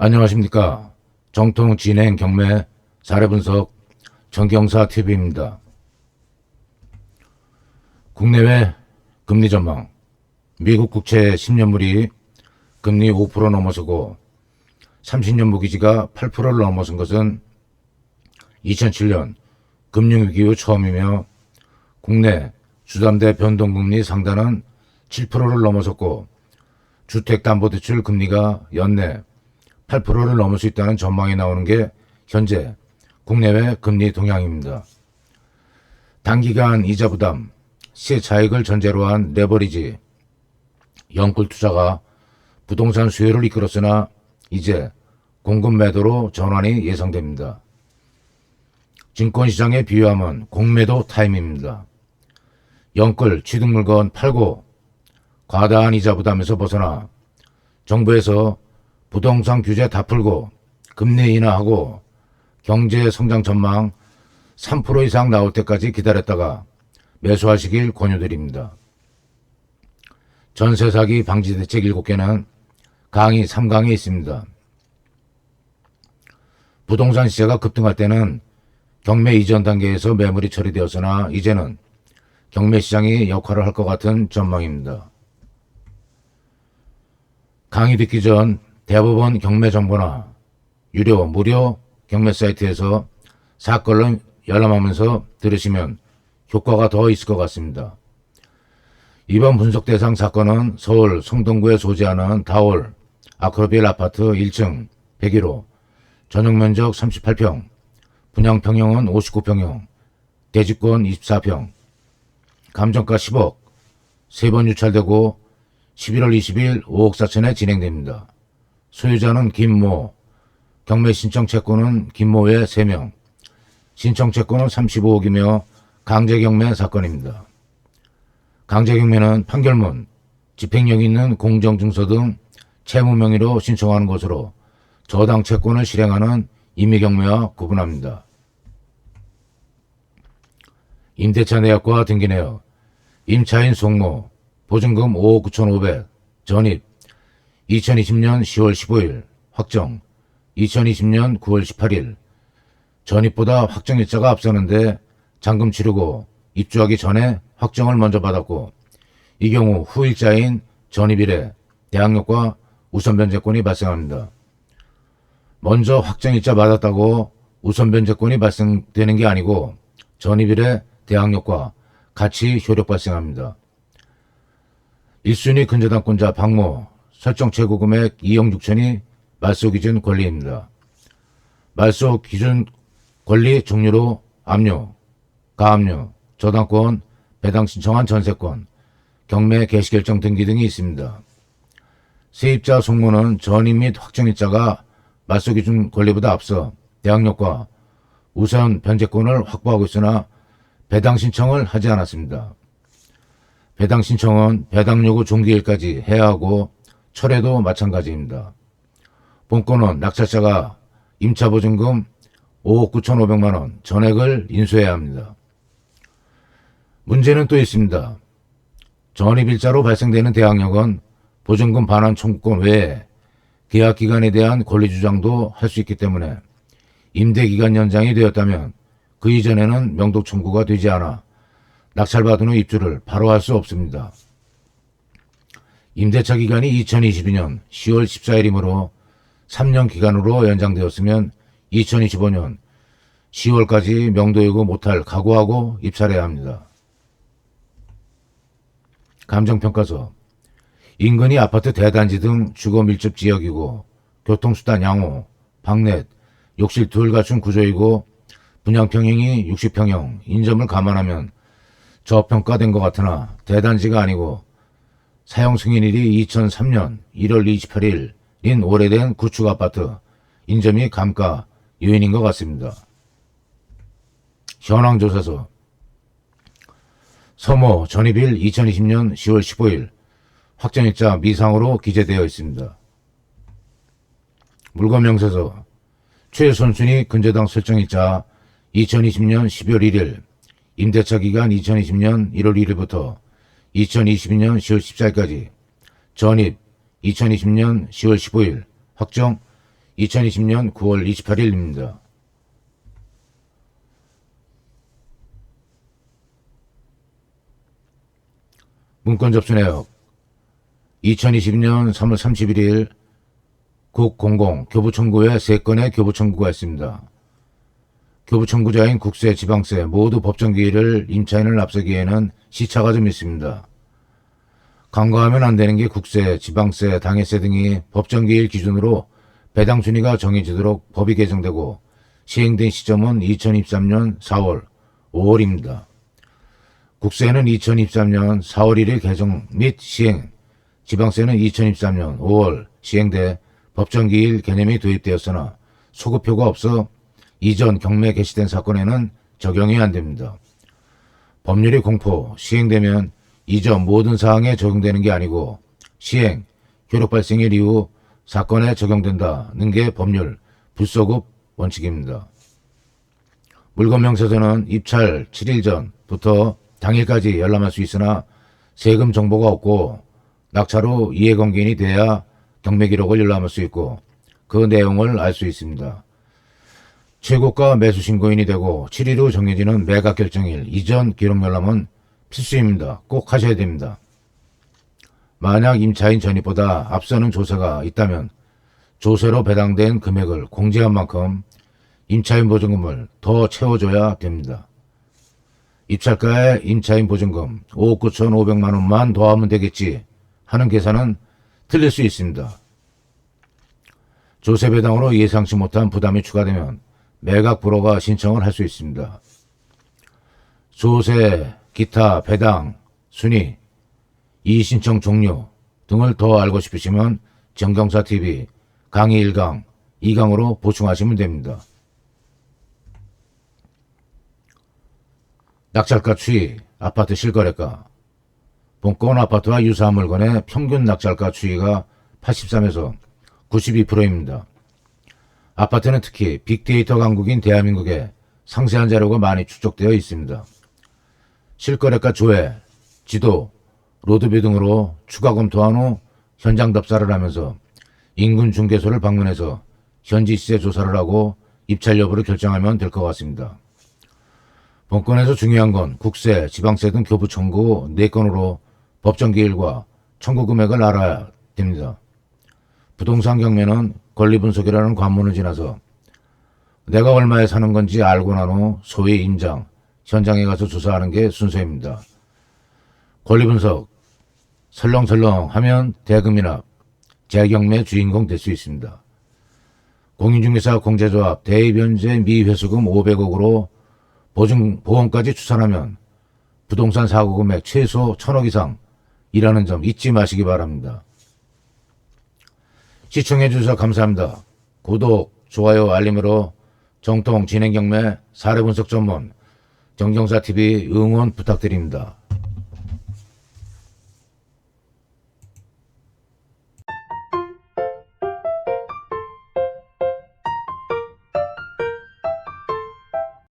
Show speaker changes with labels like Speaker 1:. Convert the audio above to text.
Speaker 1: 안녕하십니까. 정통 진행 경매 사례 분석 정경사 TV입니다. 국내외 금리 전망. 미국 국채 10년물이 금리 5% 넘어서고 30년 무기지가 8%를 넘어선 것은 2007년 금융위기 후 처음이며 국내 주담대 변동금리 상단은 7%를 넘어섰고 주택담보대출 금리가 연내 8%를 넘을 수 있다는 전망이 나오는 게 현재 국내외 금리 동향입니다. 단기간 이자 부담, 시세 차익을 전제로 한 레버리지, 영끌 투자가 부동산 수요를 이끌었으나 이제 공급 매도로 전환이 예상됩니다. 증권시장에 비유하면 공매도 타임입니다. 영끌 취득물건 팔고 과다한 이자 부담에서 벗어나 정부에서 부동산 규제 다 풀고 금리 인하하고 경제 성장 전망 3% 이상 나올 때까지 기다렸다가 매수하시길 권유드립니다. 전세 사기 방지 대책 7개는 강의 3강에 있습니다. 부동산 시세가 급등할 때는 경매 이전 단계에서 매물이 처리되었으나 이제는 경매 시장이 역할을 할 것 같은 전망입니다. 강의 듣기 전 대법원 경매 정보나 유료, 무료 경매 사이트에서 사건을 열람하면서 들으시면 효과가 더 있을 것 같습니다. 이번 분석 대상 사건은 서울 성동구에 소재하는 다올 아크로빌 아파트 1층 101호, 전용면적 38평, 분양평형은 59평형, 대지권 24평, 감정가 10억, 3번 유찰되고 11월 20일 5억 4천에 진행됩니다. 소유자는 김모, 경매 신청 채권은 김모 외 3명, 신청 채권은 35억이며 강제경매 사건입니다. 강제경매는 판결문, 집행력 있는 공정증서 등 채무 명의로 신청하는 것으로 저당 채권을 실행하는 임의경매와 구분합니다. 임대차 내역과 등기내역, 임차인 송모, 보증금 5억 9,500, 전입, 2020년 10월 15일, 확정, 2020년 9월 18일, 전입보다 확정일자가 앞서는데 잔금 치르고 입주하기 전에 확정을 먼저 받았고 이 경우 후일자인 전입일에 대항력과 우선변제권이 발생합니다. 먼저 확정일자 받았다고 우선변제권이 발생되는 게 아니고 전입일에 대항력과 같이 효력 발생합니다. 1순위 근저당권자 박모, 설정 최고금액 2억 6천이 말소 기준 권리입니다. 말소 기준 권리 종류로 압류, 가압류, 저당권, 배당 신청한 전세권, 경매 개시결정 등기 등이 있습니다. 세입자 송모는 전입 및 확정일자가 말소 기준 권리보다 앞서 대항력과 우선 변제권을 확보하고 있으나 배당 신청을 하지 않았습니다. 배당 신청은 배당 요구 종기일까지 해야 하고 철회도 마찬가지입니다. 본건은 낙찰자가 임차보증금 5억 9,500만원 전액을 인수해야 합니다. 문제는 또 있습니다. 전입일자로 발생되는 대항력은 보증금 반환 청구권 외에 계약기간에 대한 권리주장도 할 수 있기 때문에 임대기간 연장이 되었다면 그 이전에는 명독 청구가 되지 않아 낙찰받은 후 입주를 바로 할 수 없습니다. 임대차 기간이 2022년 10월 14일이므로 3년 기간으로 연장되었으면 2025년 10월까지 명도요구 못할 각오하고 입찰해야 합니다. 감정평가서. 인근이 아파트 대단지 등 주거 밀집 지역이고 교통수단 양호, 방넷, 욕실 둘 갖춘 구조이고 분양평형이 60평형, 인점을 감안하면 저평가된 것 같으나 대단지가 아니고 사용 승인일이 2003년 1월 28일인 오래된 구축 아파트, 인점이 감가 요인인 것 같습니다. 현황조사서. 서모 전입일 2020년 10월 15일, 확정일자 미상으로 기재되어 있습니다. 물건명세서. 최선순위 근저당 설정일자 2020년 12월 1일, 임대차 기간 2020년 1월 1일부터 2022년 10월 14일까지, 전입 2020년 10월 15일, 확정 2020년 9월 28일입니다. 문건 접수 내역 2022년 3월 31일 국공공 교부청구에 3건의 교부청구가 있습니다. 교부청구자인 국세, 지방세 모두 법정기일을 임차인을 앞서기에는 시차가 좀 있습니다. 간과하면 안 되는 게 국세, 지방세, 당해세 등이 법정기일 기준으로 배당 순위가 정해지도록 법이 개정되고 시행된 시점은 2023년 4월, 5월입니다. 국세는 2023년 4월 1일 개정 및 시행, 지방세는 2023년 5월 시행돼 법정기일 개념이 도입되었으나 소급표가 없어 이전 경매 개시된 사건에는 적용이 안 됩니다. 법률이 공포, 시행되면 이전 모든 사항에 적용되는 게 아니고 시행, 효력 발생일 이후 사건에 적용된다는 게 법률 불소급 원칙입니다. 물건 명세서는 입찰 7일 전부터 당일까지 열람할 수 있으나 세금 정보가 없고 낙찰 후 이해관계인이 돼야 경매 기록을 열람할 수 있고 그 내용을 알 수 있습니다. 최고가 매수 신고인이 되고 7일 후 정해지는 매각 결정일 이전 기록 열람은 필수입니다. 꼭 하셔야 됩니다. 만약 임차인 전입보다 앞서는 조세가 있다면 조세로 배당된 금액을 공제한 만큼 임차인 보증금을 더 채워줘야 됩니다. 입찰가에 임차인 보증금 5억 9,500만 원만 더하면 되겠지 하는 계산은 틀릴 수 있습니다. 조세 배당으로 예상치 못한 부담이 추가되면 매각 불허가 신청을 할 수 있습니다. 조세, 기타, 배당, 순위, 이의신청 종류 등을 더 알고 싶으시면 정경사TV 강의 1강, 2강으로 보충하시면 됩니다. 낙찰가 추이, 아파트 실거래가. 본권 아파트와 유사한 물건의 평균 낙찰가 추이가 83에서 92%입니다. 아파트는 특히 빅데이터 강국인 대한민국에 상세한 자료가 많이 축적되어 있습니다. 실거래가 조회, 지도, 로드뷰 등으로 추가 검토한 후 현장 답사를 하면서 인근 중개소를 방문해서 현지 시세 조사를 하고 입찰 여부를 결정하면 될 것 같습니다. 본건에서 중요한 건 국세, 지방세 등 교부 청구 4건으로 법정기일과 청구 금액을 알아야 됩니다. 부동산 경매는 권리분석이라는 관문을 지나서 내가 얼마에 사는 건지 알고 난 후 소위 임장, 현장에 가서 조사하는 게 순서입니다. 권리분석, 설렁설렁 하면 대금이납, 재경매 주인공 될 수 있습니다. 공인중개사 공제조합 대입연재 미회수금 500억으로 보험까지 추산하면 부동산 사고 금액 최소 1,000억 이상이라는 점 잊지 마시기 바랍니다. 시청해주셔서 감사합니다. 구독, 좋아요, 알림으로 정통 진행경매 사례분석 전문 정경사TV 응원 부탁드립니다.